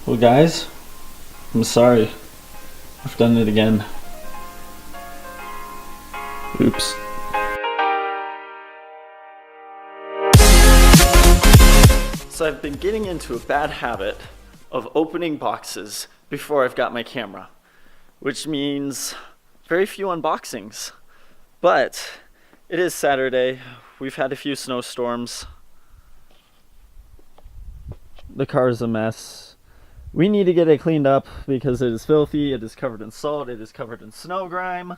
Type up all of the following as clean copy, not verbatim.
Well guys, I'm sorry. I've done it again. Oops. So I've been getting into a bad habit of opening boxes before I've got my camera, which means very few unboxings. But it is Saturday. We've had a few snowstorms. The car is a mess. We need to get it cleaned up because it is filthy, it is covered in salt, it is covered in snow grime,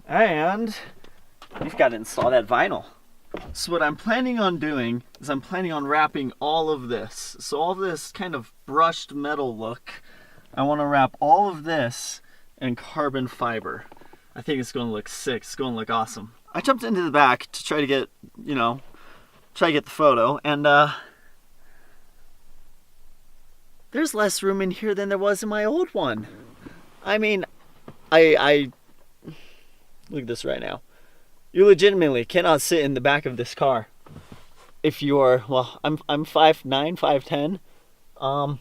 and we've got to install that vinyl. So what I'm planning on doing is I'm planning on wrapping all of this. So all this kind of brushed metal look, I want to wrap all of this in carbon fiber. I think it's going to look sick, it's going to look awesome. I jumped into the back to try to get, try to get the photo, and there's less room in here than there was in my old one. I mean, I look at this right now. You legitimately cannot sit in the back of this car. If you're, well, I'm 5'9", 5'10".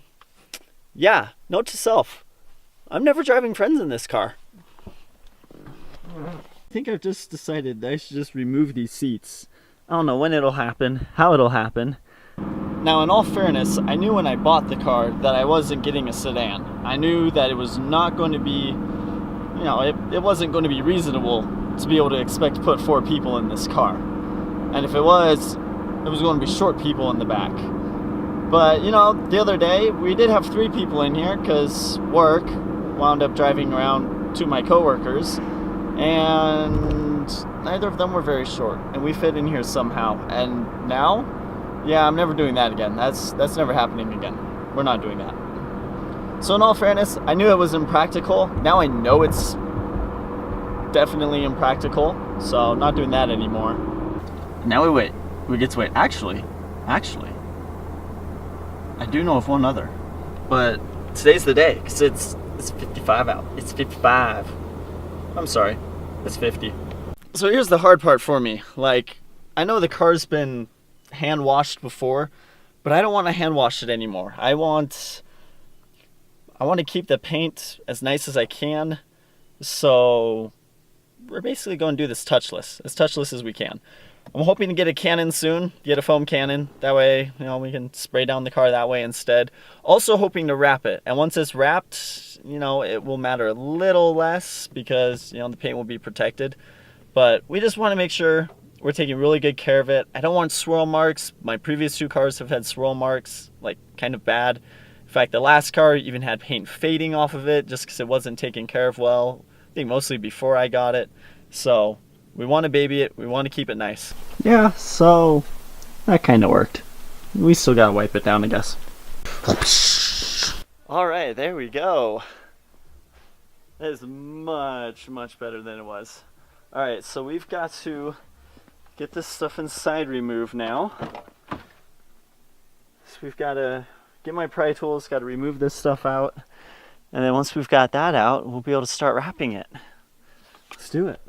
Yeah, note to self, I'm never driving friends in this car. I think I've just decided that I should just remove these seats. I don't know when it'll happen, how it'll happen. Now, in all fairness, I knew when I bought the car that I wasn't getting a sedan. I knew that it was not going to be, it wasn't going to be reasonable to be able to expect to put 4 people in this car. And if it was going to be short people in the back. But, the other day, we did have 3 people in here because work wound up driving around 2 of my coworkers, and neither of them were very short, and we fit in here somehow. And now, yeah, I'm never doing that again. That's never happening again. We're not doing that. So in all fairness, I knew it was impractical. Now I know it's definitely impractical. So not doing that anymore. Now we wait. We get to wait. Actually, I do know of one other. But today's the day, because it's 55 out. It's 55. I'm sorry. It's 50. So here's the hard part for me. I know the car's been hand washed before, but I don't want to hand wash it anymore. I want to keep the paint as nice as I can, so we're basically going to do this touchless as we can. I'm hoping to get a cannon soon, get a foam cannon, that way we can spray down the car that way instead. Also hoping to wrap it, and once it's wrapped, it will matter a little less because the paint will be protected, but we just want to make sure we're taking really good care of it. I don't want swirl marks. My previous 2 cars have had swirl marks, kind of bad. In fact, the last car even had paint fading off of it just because it wasn't taken care of well. I think mostly before I got it. So we want to baby it. We want to keep it nice. Yeah, so that kind of worked. We still got to wipe it down, I guess. All right, there we go. That is much, much better than it was. All right, so we've got to get this stuff inside removed now. So we've got to get my pry tools, got to remove this stuff out. And then once we've got that out, we'll be able to start wrapping it. Let's do it.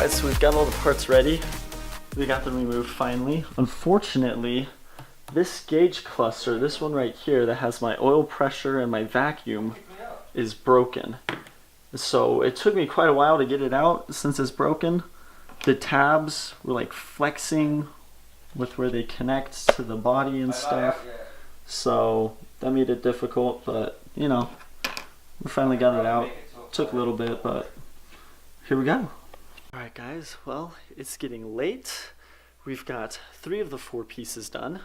So we've got all the parts ready. We got them removed finally. Unfortunately, this gauge cluster, this one right here that has my oil pressure and my vacuum, is broken. So it took me quite a while to get it out since it's broken. the tabs were like flexing with where they connect to the body and stuff. So that made it difficult, but you know, we finally got it out. Took a little bit, but here we go. Alright guys, well, it's getting late. We've got 3 of the 4 pieces done.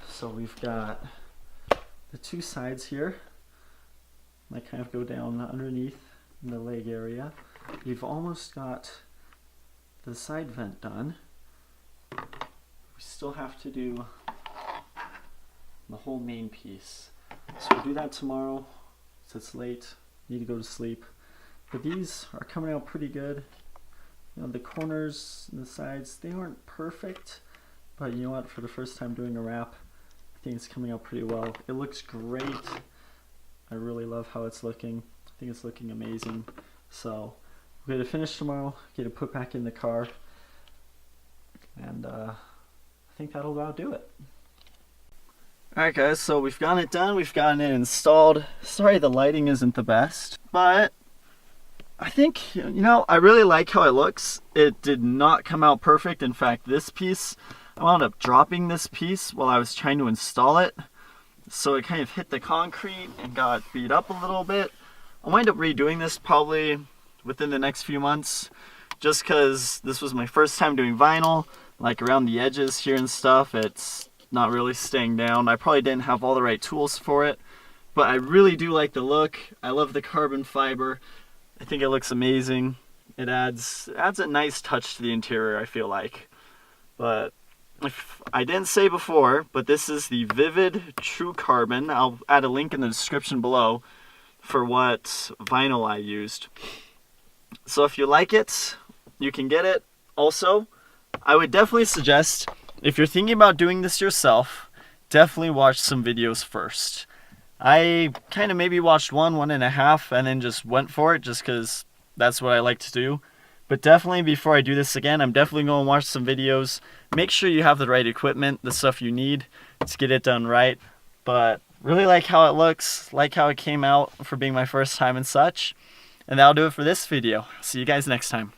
So we've got the 2 sides here. They kind of go down underneath in the leg area. We've almost got the side vent done. We still have to do the whole main piece. So we'll do that tomorrow, since it's late, need to go to sleep. But these are coming out pretty good. You know, the corners and the sides, they aren't perfect, but you know what, for the first time doing a wrap, I think it's coming out pretty well. It looks great. I really love how it's looking. I think it's looking amazing. So we're going to finish tomorrow, get it put back in the car, and I think that'll about do it. Alright guys, so we've gotten it done, we've gotten it installed. Sorry the lighting isn't the best, but I think, you know, I really like how it looks. It did not come out perfect. In fact, this piece, I wound up dropping this piece while I was trying to install it. So it kind of hit the concrete and got beat up a little bit. I'll wind up redoing this probably within the next few months, just because this was my first time doing vinyl. Like around the edges here and stuff, it's not really staying down. I probably didn't have all the right tools for it, but I really do like the look. I love the carbon fiber. I think it looks amazing. It adds a nice touch to the interior, I feel like. But if I didn't say before, but this is the Vivid True Carbon. I'll add a link in the description below for what vinyl I used. So if you like it, you can get it. Also, I would definitely suggest, if you're thinking about doing this yourself, definitely watch some videos first. I kind of maybe watched 1.5, and then just went for it just because that's what I like to do. But definitely before I do this again, I'm definitely going to watch some videos. Make sure you have the right equipment, the stuff you need to get it done right. But really like how it looks, like how it came out for being my first time and such. And that'll do it for this video. See you guys next time.